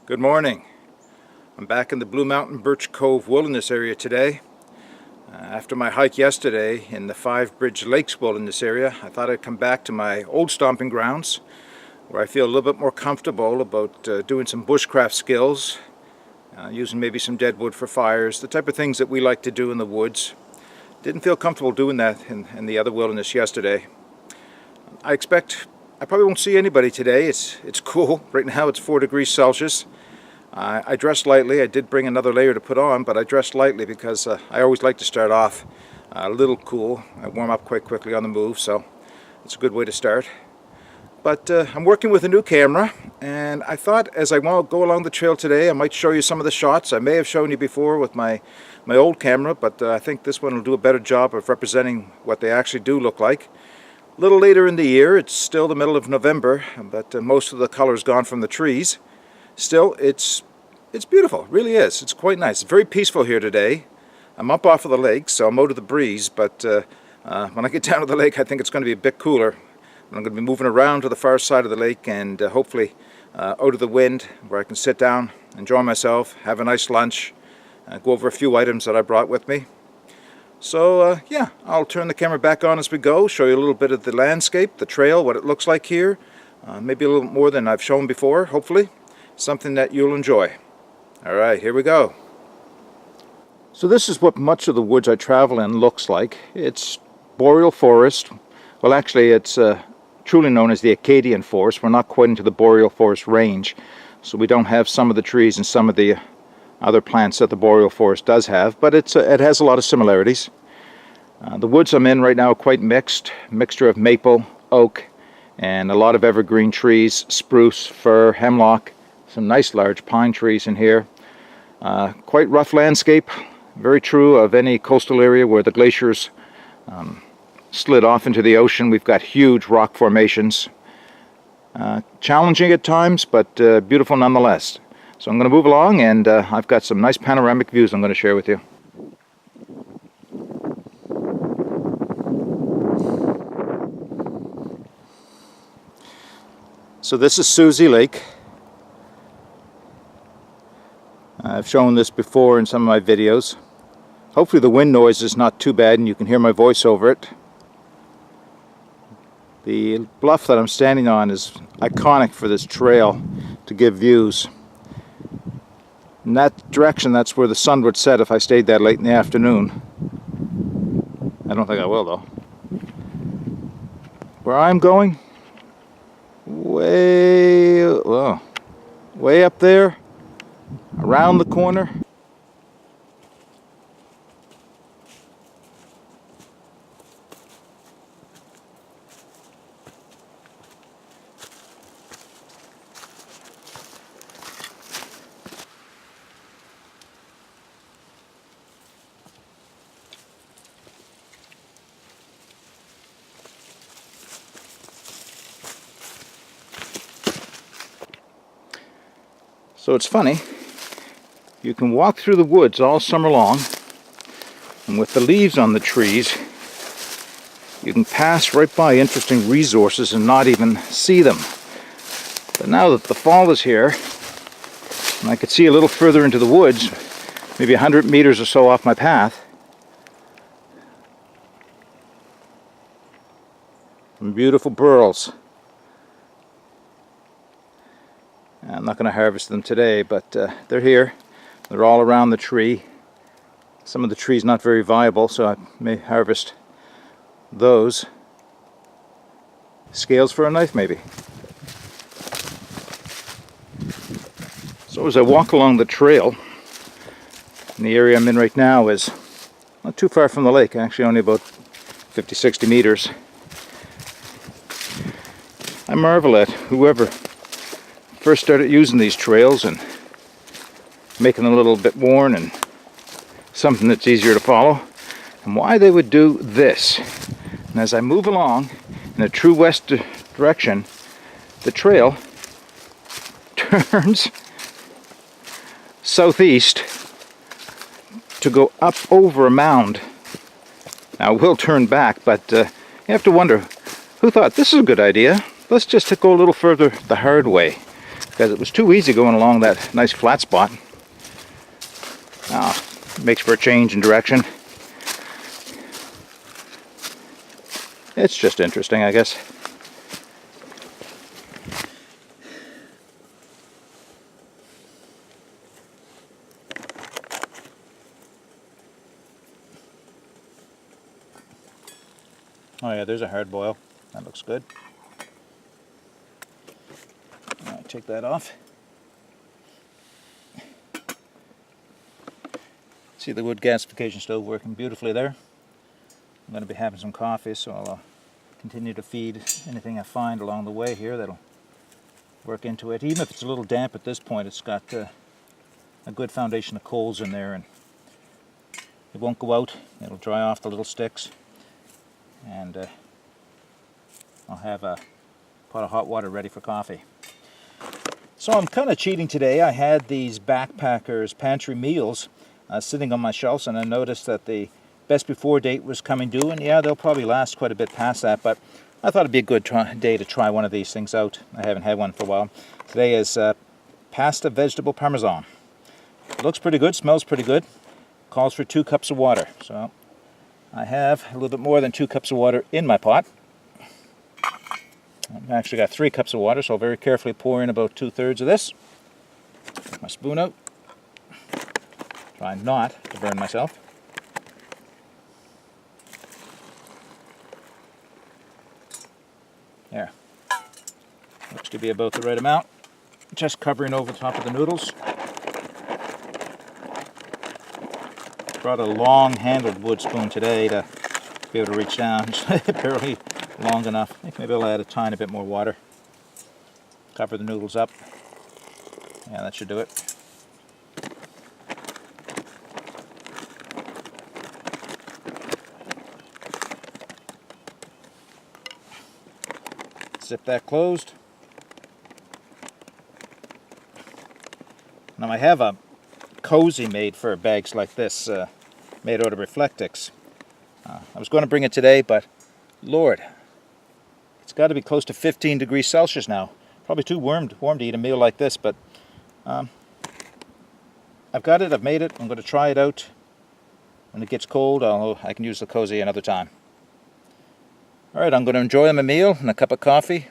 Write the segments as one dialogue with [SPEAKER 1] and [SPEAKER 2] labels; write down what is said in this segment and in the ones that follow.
[SPEAKER 1] Good morning. I'm back in the Blue Mountain Birch Cove Wilderness area today. After my hike yesterday in the Five Bridge Lakes Wilderness area, I thought I'd come back to my old stomping grounds where I feel a little bit more comfortable about doing some bushcraft skills, using maybe some dead wood for fires, the type of things that we like to do in the woods. Didn't feel comfortable doing that in the other wilderness yesterday. I probably won't see anybody today. It's cool. Right now it's 4 degrees Celsius. I dressed lightly. I did bring another layer to put on, but I dressed lightly because I always like to start off a little cool. I warm up quite quickly on the move, so it's a good way to start. But I'm working with a new camera, and I thought as I go along the trail today, I might show you some of the shots. I may have shown you before with my old camera, but I think this one will do a better job of representing what they actually do look like. A little later in the year, it's still the middle of November, but most of the color's gone from the trees. Still, it's beautiful, it really is. It's quite nice. It's very peaceful here today. I'm up off of the lake, so I'm out of the breeze, but when I get down to the lake, I think it's going to be a bit cooler. I'm going to be moving around to the far side of the lake and hopefully out of the wind where I can sit down, enjoy myself, have a nice lunch, go over a few items that I brought with me. So yeah, I'll turn the camera back on as we go, show you a little bit of the landscape, the trail, what it looks like here. Maybe a little more than I've shown before, hopefully. Something that you'll enjoy. Alright, here we go. So this is what much of the woods I travel in looks like. It's boreal forest. Well, actually it's truly known as the Acadian forest. We're not quite into the boreal forest range, so we don't have some of the trees and some of the other plants that the boreal forest does have, but it has a lot of similarities. The woods I'm in right now are quite mixture of maple, oak, and a lot of evergreen trees, spruce, fir, hemlock, some nice large pine trees in here. Quite rough landscape, very true of any coastal area where the glaciers slid off into the ocean. We've got huge rock formations. Challenging at times, but beautiful nonetheless. So I'm going to move along, and I've got some nice panoramic views I'm going to share with you. So this is Susies Lake. I've shown this before in some of my videos. Hopefully the wind noise is not too bad and you can hear my voice over it. The bluff that I'm standing on is iconic for this trail to give views. In that direction, that's where the sun would set if I stayed that late in the afternoon. I don't think I will, though. Where I'm going, way up there, around the corner. So it's funny, you can walk through the woods all summer long, and with the leaves on the trees, you can pass right by interesting resources and not even see them. But now that the fall is here, and I could see a little further into the woods, maybe 100 meters or so off my path, some beautiful burls. I'm not going to harvest them today, but they're here. They're all around the tree. Some of the trees not very viable, so I may harvest those. Scales for a knife, maybe. So as I walk along the trail, and the area I'm in right now is not too far from the lake, actually only about 50-60 meters. I marvel at whoever first started using these trails and making them a little bit worn and something that's easier to follow, and why they would do this. And as I move along in a true west direction, the trail turns southeast to go up over a mound. Now we'll turn back, but you have to wonder, who thought this is a good idea? Let's just go a little further the hard way. because it was too easy going along that nice flat spot. Makes for a change in direction. It's just interesting, I guess. Oh yeah, there's a hard boil. That looks good. All right, take that off. See the wood gasification stove working beautifully there. I'm going to be having some coffee, so I'll continue to feed anything I find along the way here that'll work into it. Even if it's a little damp at this point, it's got a good foundation of coals in there, and it won't go out. It'll dry off the little sticks, and I'll have a pot of hot water ready for coffee. So I'm kind of cheating today. I had these Backpackers pantry meals sitting on my shelves, and I noticed that the best before date was coming due, and yeah, they'll probably last quite a bit past that, but I thought it'd be a good day to try one of these things out. I haven't had one for a while. Today is pasta vegetable parmesan. It looks pretty good, smells pretty good. Calls for 2 cups of water. So I have a little bit more than 2 cups of water in my pot. I've actually got 3 cups of water, so I'll very carefully pour in about 2/3 of this. Take my spoon out. Try not to burn myself. There. Looks to be about the right amount. Just covering over the top of the noodles. Brought a long-handled wood spoon today to be able to reach down. It's barely long enough. I think maybe I'll add a tiny bit more water. Cover the noodles up. Yeah, that should do it. Zip that closed. Now I have a cozy made for bags like this, made out of Reflectix. I was going to bring it today, but Lord, it's got to be close to 15 degrees Celsius now. Probably too warm to eat a meal like this, but I've got it, I've made it, I'm going to try it out. When it gets cold, I can use the cozy another time. Alright, I'm going to enjoy my meal and a cup of coffee,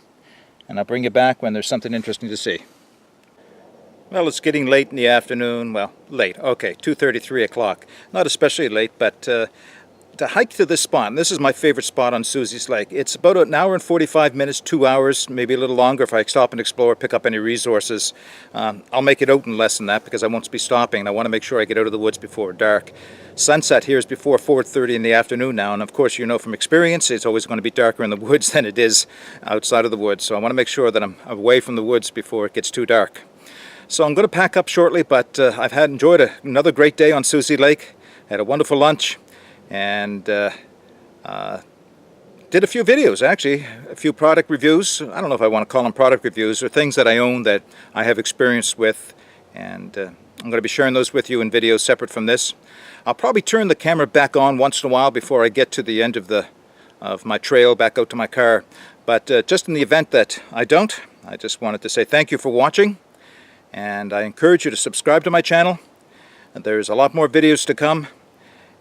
[SPEAKER 1] and I'll bring you back when there's something interesting to see. Well, it's getting late in the afternoon. Well, late. Okay, 2:30, 3 o'clock. Not especially late, but to hike to this spot, and this is my favorite spot on Susies Lake. It's about an hour and 45 minutes, 2 hours, maybe a little longer if I stop and explore, pick up any resources. I'll make it out in less than that because I won't be stopping, and I want to make sure I get out of the woods before dark. Sunset here is before 4:30 in the afternoon now, and of course you know from experience it's always going to be darker in the woods than it is outside of the woods, so I want to make sure that I'm away from the woods before it gets too dark. So I'm going to pack up shortly, but I've enjoyed another great day on Susies Lake. Had a wonderful lunch, and did a few videos, actually, a few product reviews. I don't know if I want to call them product reviews, or things that I own that I have experience with, and I'm going to be sharing those with you in videos separate from this. I'll probably turn the camera back on once in a while before I get to the end of my trail back out to my car, but just in the event that I don't, I just wanted to say thank you for watching, and I encourage you to subscribe to my channel. There's a lot more videos to come.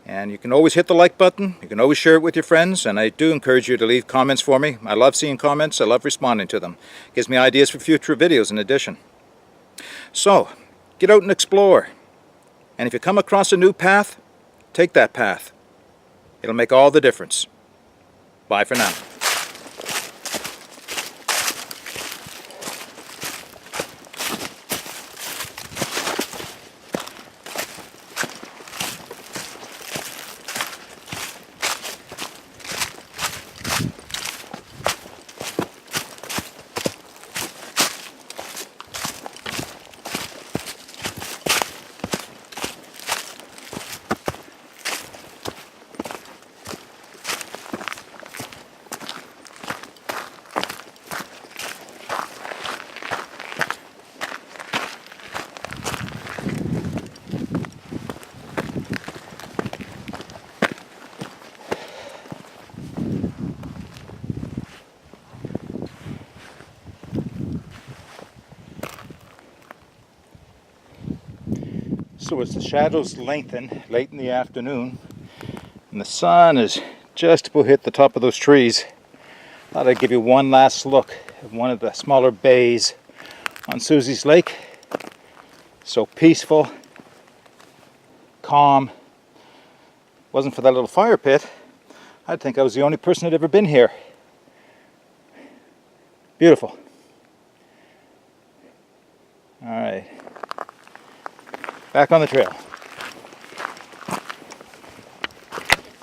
[SPEAKER 1] And you can always hit the like button, you can always share it with your friends, and I do encourage you to leave comments for me. I love seeing comments, I love responding to them. It gives me ideas for future videos in addition. So, get out and explore. And if you come across a new path, take that path. It'll make all the difference. Bye for now. So as the shadows lengthen late in the afternoon and the sun is just about hit the top of those trees, I thought I'd give you one last look at one of the smaller bays on Susies Lake. So peaceful, calm. Wasn't for that little fire pit, I'd think I was the only person who'd ever been here. Beautiful. All right, back on the trail.